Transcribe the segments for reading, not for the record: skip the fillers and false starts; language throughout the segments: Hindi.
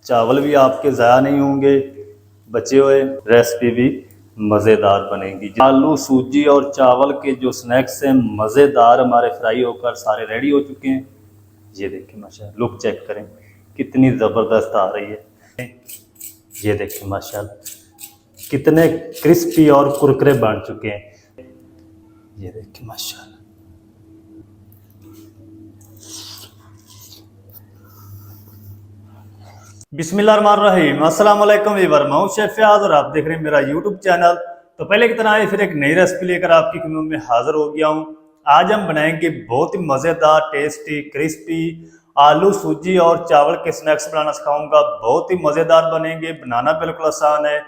चावल भी आपके ज़ाया नहीं होंगे, बचे हुए रेसिपी भी मज़ेदार बनेगी। आलू सूजी और चावल के जो स्नैक्स हैं मज़ेदार हमारे फ्राई होकर सारे रेडी हो चुके हैं। ये देखिए माशाल्लाह, लुक चेक करें कितनी ज़बरदस्त आ रही है। ये देखिए माशाल्लाह कितने क्रिस्पी और कुरकुरे बन चुके हैं। ये देखिए माशाल्लाह। बिस्मिल्लाहिर्रहमानिर्रहीम, अस्सलाम वालेकुम वीवर, मैं हूं शेफ फयाज और आप देख रहे हैं मेरा यूट्यूब चैनल। तो पहले की तरह फिर एक नई रेसिपी लेकर आपकी खिदमत में हाजिर हो गया हूं। आज हम बनाएंगे बहुत ही मज़ेदार, टेस्टी, क्रिस्पी आलू सूजी और चावल के स्नैक्स बनाना सिखाऊंगा। बहुत ही मज़ेदार बनेंगे, बनाना बिल्कुल आसान है,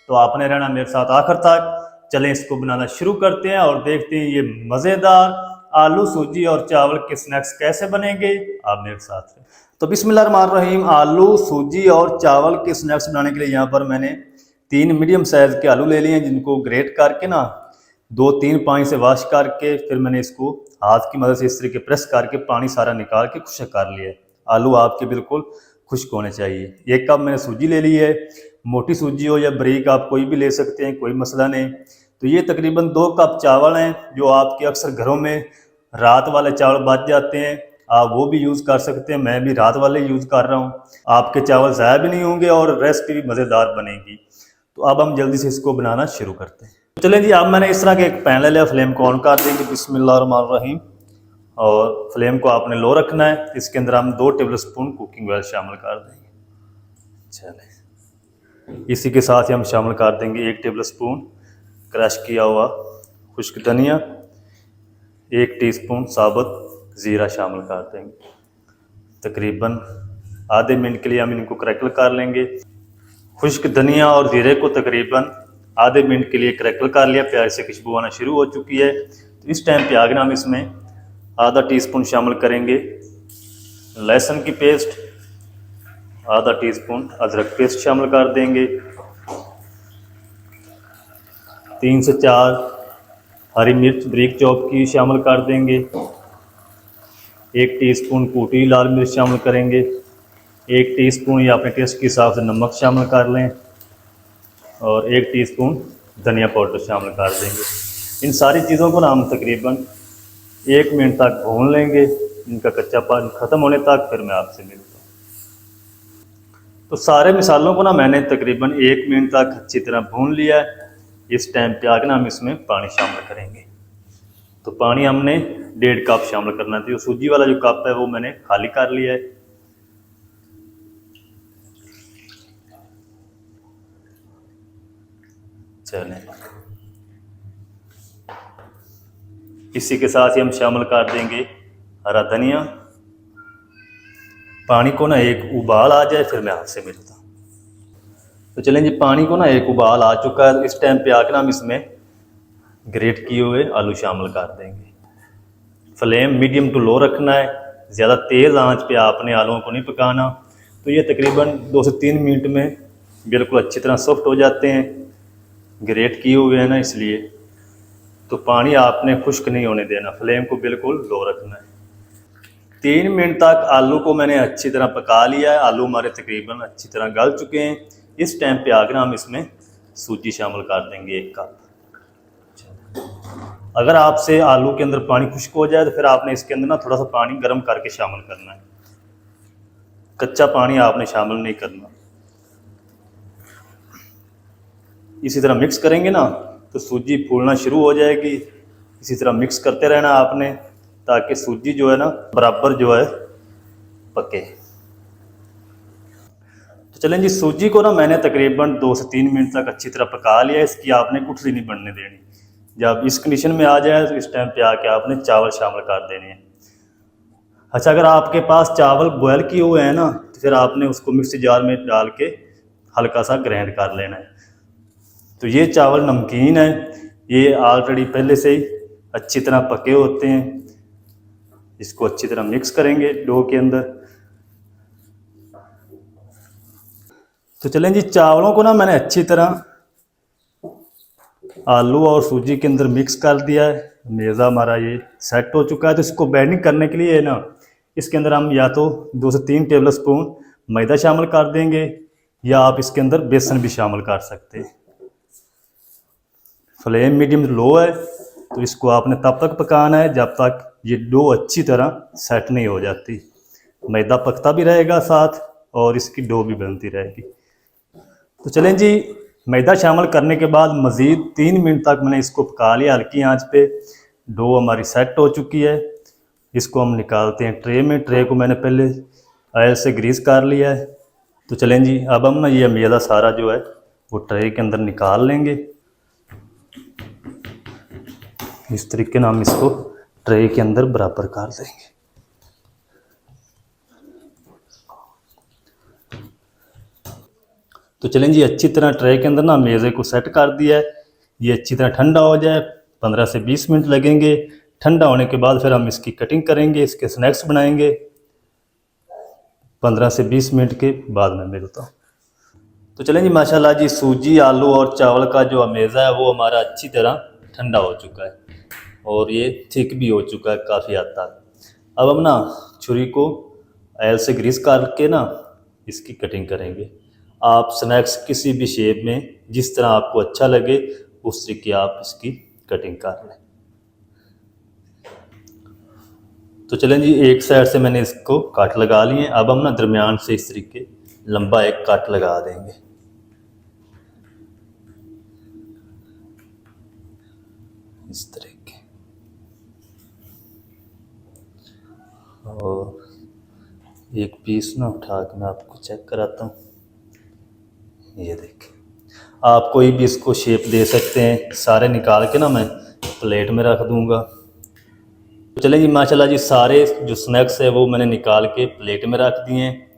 तो आपने रहना मेरे साथ आखिर तक। चलें इसको बनाना शुरू करते हैं और देखते हैं ये मज़ेदार आलू सूजी और चावल के स्नैक्स कैसे बनेंगे। आप मेरे साथ हैं। तो बिस्मिल्लाहिर्रहमानिर्रहीम, आलू सूजी और चावल के स्नैक्स बनाने के लिए यहाँ पर मैंने 3 मीडियम साइज़ के आलू ले लिए हैं, जिनको ग्रेट करके ना 2-3 पानी से वॉश करके फिर मैंने इसको हाथ की मदद से इस तरीके प्रेस करके पानी सारा निकाल के खुश्क कर लिया है। आलू आपके बिल्कुल खुश्क होने चाहिए। 1 कप मैंने सूजी ले ली है, मोटी सूजी हो या बारीक आप कोई भी ले सकते हैं, कोई मसला नहीं। तो ये तकरीबन 2 कप चावल हैं, जो आपके अक्सर घरों में रात वाले चावल बच जाते हैं, आप वो भी यूज़ कर सकते हैं। मैं भी रात वाले यूज़ कर रहा हूँ। आपके चावल ज़ाया भी नहीं होंगे और रेसिपी भी मज़ेदार बनेगी। तो अब हम जल्दी से इसको बनाना शुरू करते हैं। तो चलें जी, अब मैंने इस तरह के एक पैन ले लिया, फ्लेम को ऑन कर देंगे बिस्मिल्लाहिर्रहमानिर्रहीम, और फ्लेम को आपने लो रखना है। इसके अंदर हम 2 टेबल स्पून कुकिंग ऑयल शामिल कर देंगे। चलें, इसी के साथ ही हम शामिल कर देंगे 1 टेबल स्पून क्रश किया हुआ खुश्क धनिया, 1 टीस्पून साबुत ज़ीरा शामिल कर देंगे। तकरीबन आधे मिनट के लिए हम इनको क्रैकल कर लेंगे। खुश्क धनिया और ज़ीरे को तकरीबन आधे मिनट के लिए क्रैकल कर लिया, प्याज से खुशबू आना शुरू हो चुकी है। तो इस टाइम पे आगे हम इसमें आधा टीस्पून शामिल करेंगे लहसुन की पेस्ट, आधा टीस्पून अदरक पेस्ट शामिल कर देंगे, 3 से 4 हरी मिर्च बारीक चॉप की शामिल कर देंगे, 1 टीस्पून कूटी लाल मिर्च शामिल करेंगे, 1 टीस्पून या अपने टेस्ट के हिसाब से नमक शामिल कर लें, और 1 टीस्पून धनिया पाउडर शामिल कर देंगे। इन सारी चीज़ों को ना हम तकरीबन 1 मिनट तक भून लेंगे, इनका कच्चापन ख़त्म होने तक, फिर मैं आपसे मिलता हूँ। तो सारे मसालों को ना मैंने तकरीबन 1 मिनट तक अच्छी तरह भून लिया है। इस टाइम पे आके ना हम इसमें पानी शामिल करेंगे। तो पानी हमने 1.5 कप शामिल करना है। तो सूजी वाला जो कप है वो मैंने खाली कर लिया है। चलें, इसी के साथ ही हम शामिल कर देंगे हरा धनिया। पानी को ना एक उबाल आ जाए, फिर मैं आपसे मिलता हूँ। तो चलें जी, पानी को ना एक उबाल आ चुका है। इस टाइम पे आकर हम इसमें ग्रेट किए हुए आलू शामिल कर देंगे। फ्लेम मीडियम टू लो रखना है, ज़्यादा तेज़ आंच पे आपने आलूओं को नहीं पकाना। तो ये तकरीबन 2 से 3 मिनट में बिल्कुल अच्छी तरह सॉफ्ट हो जाते हैं, ग्रेट किए हुए हैं ना, इसलिए। तो पानी आपने खुश्क नहीं होने देना, फ्लेम को बिल्कुल लो रखना है। 3 मिनट तक आलू को मैंने अच्छी तरह पका लिया है। आलू हमारे तकरीबन अच्छी तरह गल चुके हैं। इस टाइम पे आकर हम इसमें सूजी शामिल कर देंगे 1 कप। अगर आपसे आलू के अंदर पानी खुश्क हो जाए तो फिर आपने इसके अंदर ना थोड़ा सा पानी गर्म करके शामिल करना है, कच्चा पानी आपने शामिल नहीं करना। इसी तरह मिक्स करेंगे ना तो सूजी फूलना शुरू हो जाएगी। इसी तरह मिक्स करते रहना आपने, ताकि सूजी जो है ना बराबर जो है पके। तो चलें जी, सूजी को ना मैंने तकरीबन 2 से 3 मिनट तक अच्छी तरह पका लिया। इसकी आपने गुठली नहीं बनने देनी। जब इस कंडीशन में आ जाए तो इस टाइम पे आके आपने चावल शामिल कर देने हैं। अच्छा, अगर आपके पास चावल बॉयल किए हुए हैं ना तो फिर आपने उसको मिक्सी जार में डाल के हल्का सा ग्राइंड कर लेना है। तो ये चावल नमकीन है, ये ऑलरेडी पहले से ही अच्छी तरह पके होते हैं। इसको अच्छी तरह मिक्स करेंगे डो के अंदर। तो चलें जी, चावलों को ना मैंने अच्छी तरह आलू और सूजी के अंदर मिक्स कर दिया है। मेज़ा हमारा ये सेट हो चुका है। तो इसको बाइंडिंग करने के लिए ना इसके अंदर हम या तो 2 से 3 टेबल स्पून मैदा शामिल कर देंगे या आप इसके अंदर बेसन भी शामिल कर सकते हैं। फ्लेम मीडियम लो है, तो इसको आपने तब तक पकाना है जब तक ये डो अच्छी तरह सेट नहीं हो जाती। मैदा पकता भी रहेगा साथ और इसकी डो भी बनती रहेगी। तो चलें जी, मैदा शामिल करने के बाद मज़ीद 3 मिनट तक मैंने इसको पका लिया हल्की आंच पे। डो हमारी सेट हो चुकी है। इसको हम निकालते हैं ट्रे में। ट्रे को मैंने पहले ऑयल से ग्रीस कर लिया है। तो चलें जी, अब हम ना ये मैदा सारा जो है वो ट्रे के अंदर निकाल लेंगे। इस तरीके से हम इसको ट्रे के अंदर बराबर कर देंगे। तो चलें जी, अच्छी तरह ट्रे के अंदर ना मेज़े को सेट कर दिया है। ये अच्छी तरह ठंडा हो जाए, 15 से 20 मिनट लगेंगे। ठंडा होने के बाद फिर हम इसकी कटिंग करेंगे, इसके स्नैक्स बनाएंगे। 15 से 20 मिनट के बाद मैं मिलता हूँ। तो चलें जी, माशाल्लाह जी, सूजी, आलू और चावल का जो मेज़ा है वो हमारा अच्छी तरह ठंडा हो चुका है और ये थिक भी हो चुका है काफ़ी हद तक। अब हम ना छुरी को ऑयल से ग्रीस करके ना इसकी कटिंग करेंगे। आप स्नैक्स किसी भी शेप में जिस तरह आपको अच्छा लगे उस तरीके आप इसकी कटिंग कर लें। तो चलें जी, एक साइड से मैंने इसको काट लगा लिए। अब हम ना दरमियान से इस तरीके लंबा एक काट लगा देंगे। इस तरीके और एक पीस ना उठा के मैं आपको चेक कराता हूँ। ये देखें, आप कोई भी इसको शेप दे सकते हैं। सारे निकाल के ना मैं प्लेट में रख दूंगा। तो चलें जी, माशाल्लाह जी, सारे जो स्नैक्स है वो मैंने निकाल के प्लेट में रख दिए हैं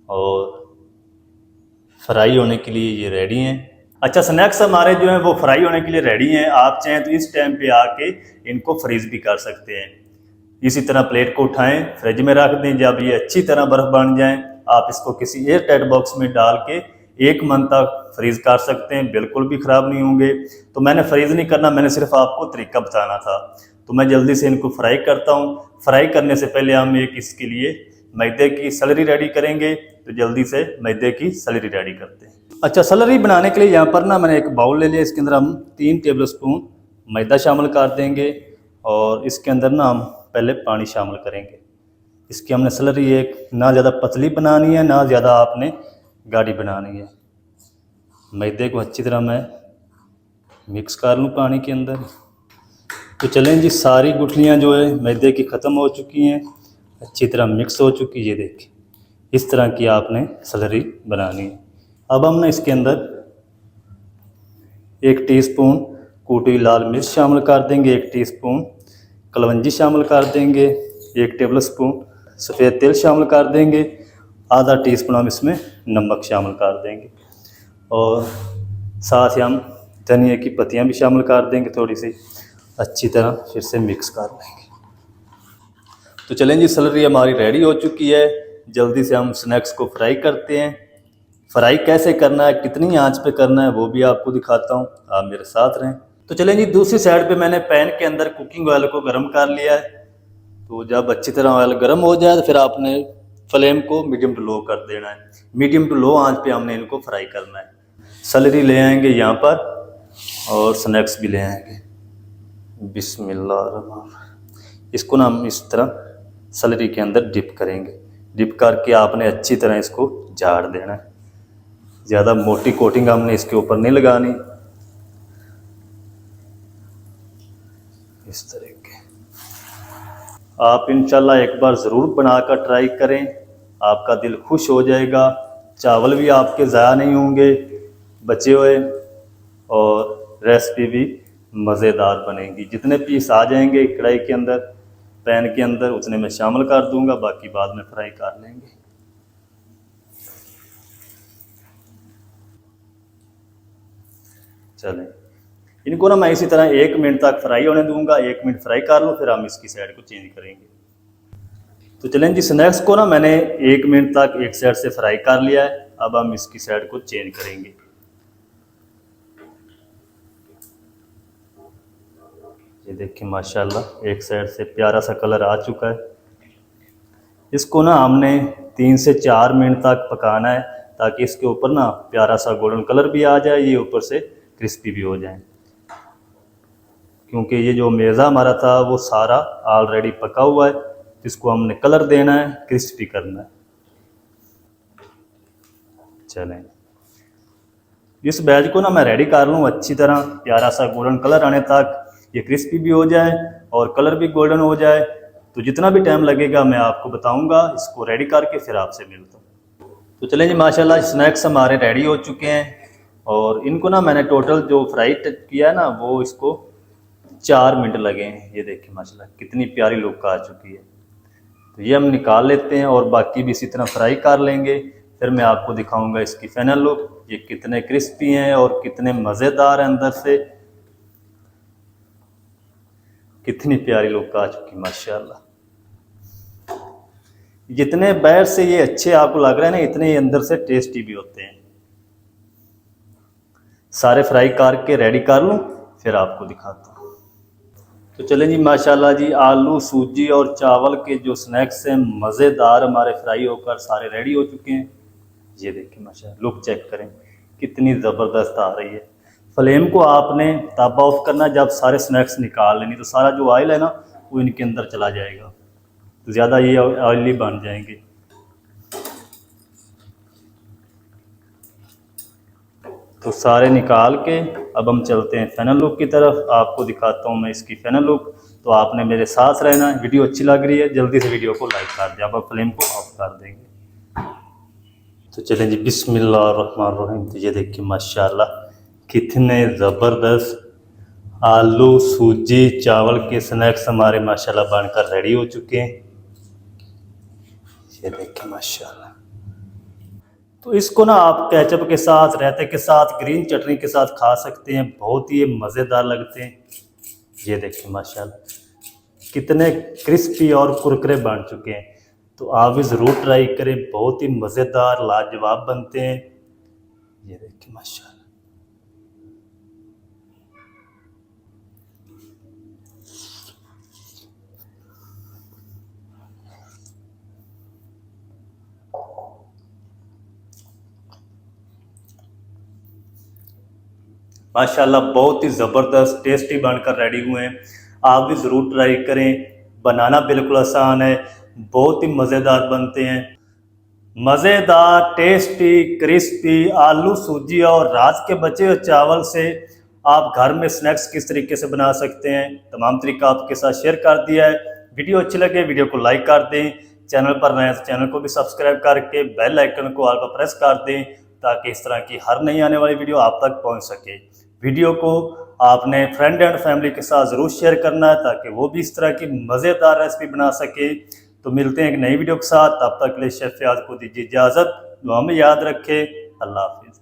और फ्राई होने के लिए ये रेडी हैं। अच्छा, स्नैक्स हमारे जो हैं वो फ्राई होने के लिए रेडी हैं। आप चाहें तो इस टाइम पे आके इनको फ्रीज भी कर सकते हैं। इसी तरह प्लेट को उठाएं, फ्रिज में रख दें। जब ये अच्छी तरह बर्फ़ बन जाएं, आप इसको किसी एयर टाइट बॉक्स में डाल के 1 मंथ तक फ्रीज़ कर सकते हैं, बिल्कुल भी ख़राब नहीं होंगे। तो मैंने फ्रीज़ नहीं करना, मैंने सिर्फ आपको तरीका बताना था। तो मैं जल्दी से इनको फ्राई करता हूँ। फ्राई करने से पहले हम एक इसके लिए मैदे की सलरी रेडी करेंगे। तो जल्दी से मैदे की सलरी रेडी करते हैं। अच्छा, सलरी बनाने के लिए यहाँ पर ना मैंने एक बाउल ले लिया। इसके अंदर हम 3 टेबल स्पून मैदा शामिल कर देंगे और इसके अंदर ना हम पहले पानी शामिल करेंगे। इसकी हमने सलरी एक ना ज़्यादा पतली बनानी है ना ज़्यादा आपने गाढ़ी बनानी है। मैदे को अच्छी तरह मैं मिक्स कर लूँ पानी के अंदर। तो चलें जी, सारी गुठलियाँ जो है मैदे की ख़त्म हो चुकी हैं, अच्छी तरह मिक्स हो चुकी है। ये देखिए, इस तरह की आपने सलरी बनानी है। अब हम ना इसके अंदर 1 टीस्पून कूटी लाल मिर्च शामिल कर देंगे, 1 टीस्पून कलवंजी शामिल कर देंगे, 1 टेबल स्पून सफ़ेद तेल शामिल कर देंगे, आधा टीस्पून हम इसमें नमक शामिल कर देंगे और साथ ही हम धनिया की पत्तियां भी शामिल कर देंगे थोड़ी सी। अच्छी तरह फिर से मिक्स कर लेंगे। तो चलें जी, सलरी हमारी रेडी हो चुकी है। जल्दी से हम स्नैक्स को फ्राई करते हैं। फ्राई कैसे करना है, कितनी आंच पे करना है, वो भी आपको दिखाता हूँ, आप मेरे साथ रहें। तो चलें जी, दूसरी साइड पे मैंने पैन के अंदर कुकिंग ऑयल को गर्म कर लिया है। तो जब अच्छी तरह ऑयल गर्म हो जाए तो फिर आपने फ्लेम को मीडियम टू लो कर देना है। मीडियम टू लो आंच पे हमने इनको फ्राई करना है। सलरी ले आएंगे यहाँ पर और स्नैक्स भी ले आएंगे। बिस्मिल्लाह। इसको ना हम इस तरह सलरी के अंदर डिप करेंगे। डिप करके आपने अच्छी तरह इसको झाड़ देना है। ज़्यादा मोटी कोटिंग हमने इसके ऊपर नहीं लगानी। इस तरीके आप इंशाल्लाह एक बार ज़रूर बनाकर ट्राई करें, आपका दिल खुश हो जाएगा। चावल भी आपके ज़ाया नहीं होंगे बचे हुए और रेसिपी भी मज़ेदार बनेगी। जितने पीस आ जाएंगे कढ़ाई के अंदर, पैन के अंदर, उतने मैं शामिल कर दूंगा, बाकी बाद में फ्राई कर लेंगे। चलें, इनको ना मैं इसी तरह 1 मिनट तक फ्राई होने दूंगा। 1 मिनट फ्राई कर लूँ, फिर हम इसकी साइड को चेंज करेंगे। तो चलें जी, स्नैक्स को ना मैंने 1 मिनट तक एक साइड से फ्राई कर लिया है। अब हम इसकी साइड को चेंज करेंगे। ये देखिए, माशाल्लाह एक साइड से प्यारा सा कलर आ चुका है। इसको ना हमने 3 से 4 मिनट तक पकाना है, ताकि इसके ऊपर ना प्यारा सा गोल्डन कलर भी आ जाए, ये ऊपर से क्रिस्पी भी हो जाए। क्योंकि ये जो मेज़ा हमारा था वो सारा ऑलरेडी पका हुआ है, इसको हमने कलर देना है, क्रिस्पी करना है। चलें, इस बैच को ना मैं रेडी कर लूँ अच्छी तरह, प्यारा सा गोल्डन कलर आने तक, ये क्रिस्पी भी हो जाए और कलर भी गोल्डन हो जाए। तो जितना भी टाइम लगेगा मैं आपको बताऊंगा, इसको रेडी करके फिर आपसे मिलता हूँ। तो चलें जी, माशाल्लाह स्नैक्स हमारे रेडी हो चुके हैं और इनको ना मैंने टोटल जो फ्राई किया है ना, वो इसको 4 मिनट लगे हैं। ये देखिए माशाल्लाह कितनी प्यारी लुक आ चुकी है। तो ये हम निकाल लेते हैं और बाकी भी इसी तरह फ्राई कर लेंगे, फिर मैं आपको दिखाऊंगा इसकी फाइनल लुक, ये कितने क्रिस्पी हैं और कितने मज़ेदार हैं अंदर से, कितनी प्यारी लुक आ चुकी माशाल्लाह। जितने बाहर से ये अच्छे आपको लग रहे हैं ना, इतने ही अंदर से टेस्टी भी होते हैं। सारे फ्राई करके रेडी कर लूँ, फिर आपको दिखाता हूँ। तो चलें जी, माशाल्लाह जी, आलू सूजी और चावल के जो स्नैक्स हैं मज़ेदार हमारे फ्राई होकर सारे रेडी हो चुके हैं। ये देखिए माशाल्लाह, लुक चेक करें कितनी ज़बरदस्त आ रही है। फ्लेम को आपने तब ऑफ करना जब सारे स्नैक्स निकाल लेनी, तो सारा जो ऑयल है ना वो इनके अंदर चला जाएगा, तो ज़्यादा ये ऑयली बन जाएंगे। तो सारे निकाल के अब हम चलते हैं फाइनल लुक की तरफ, आपको दिखाता हूँ मैं इसकी फाइनल लुक। तो आपने मेरे साथ रहना है। वीडियो अच्छी लग रही है जल्दी से वीडियो को लाइक कर दें, अब फ्लेम को ऑफ कर देंगे। तो चलें जी, बिस्मिल्लाहिर्रहमानिर्रहीम। तो ये देखिए माशाल्लाह कितने ज़बरदस्त आलू सूजी चावल के स्नैक्स हमारे माशाल्लाह बनकर रेडी हो चुके हैं। ये देखिए माशाल्लाह। तो इसको ना आप केचप के साथ, रायते के साथ, ग्रीन चटनी के साथ खा सकते हैं, बहुत ही मज़ेदार लगते हैं। ये देखिए माशाल्लाह कितने क्रिस्पी और कुरकुरे बन चुके हैं। तो आप भी ज़रूर ट्राई करें, बहुत ही मज़ेदार लाजवाब बनते हैं। ये देखिए माशाल्लाह। माशाल्लाह बहुत ही ज़बरदस्त टेस्टी बनकर रेडी हुए हैं। आप भी ज़रूर ट्राई करें, बनाना बिल्कुल आसान है, बहुत ही मज़ेदार बनते हैं। मज़ेदार टेस्टी क्रिस्पी आलू सूजी और रात के बचे हुए चावल से आप घर में स्नैक्स किस तरीके से बना सकते हैं, तमाम तरीका आपके साथ शेयर कर दिया है। वीडियो अच्छी लगे वीडियो को लाइक कर दें, चैनल पर नए तो चैनल को भी सब्सक्राइब करके बेल आइकन को ऑल पर प्रेस कर दें, ताकि इस तरह की हर नई आने वाली वीडियो आप तक पहुंच सके। वीडियो को आपने फ्रेंड एंड फैमिली के साथ ज़रूर शेयर करना है, ताकि वो भी इस तरह की मज़ेदार रेसिपी बना सके। तो मिलते हैं एक नई वीडियो के साथ, तब तक के लिए शेफ फयाज को दीजिए इजाज़त, दुआ में याद रखें। अल्लाह हाफिज़।